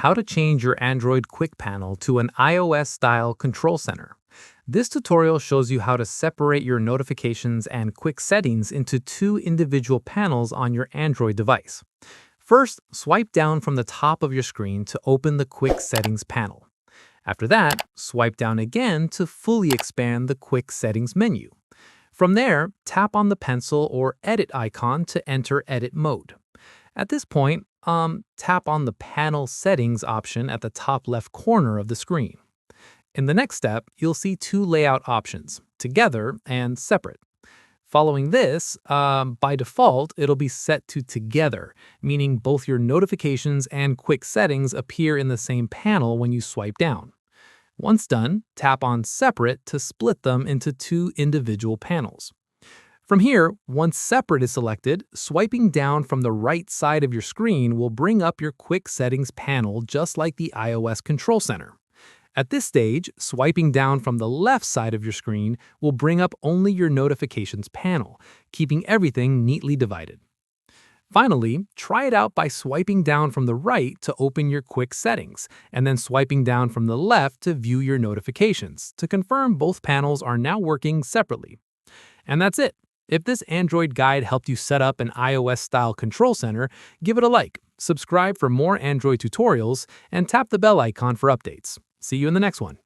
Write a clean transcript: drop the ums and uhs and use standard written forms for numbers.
how to change your Android Quick Panel to an iOS-style control center. This tutorial shows you how to separate your notifications and quick settings into two individual panels on your Android device. First, swipe down from the top of your screen to open the Quick Settings panel. After that, swipe down again to fully expand the Quick Settings menu. From there, tap on the pencil or edit icon to enter edit mode. At this point, tap on the Panel Settings option at the top left corner of the screen. In the next step, you'll see two layout options, Together and Separate. Following this, by default, it'll be set to Together, meaning both your notifications and quick settings appear in the same panel when you swipe down. Once done, tap on Separate to split them into two individual panels. From here, once Separate is selected, swiping down from the right side of your screen will bring up your Quick Settings panel just like the iOS Control Center. At this stage, swiping down from the left side of your screen will bring up only your Notifications panel, keeping everything neatly divided. Finally, try it out by swiping down from the right to open your Quick Settings, and then swiping down from the left to view your notifications, to confirm both panels are now working separately. And that's it. If this Android guide helped you set up an iOS-style control center, give it a like, subscribe for more Android tutorials, and tap the bell icon for updates. See you in the next one.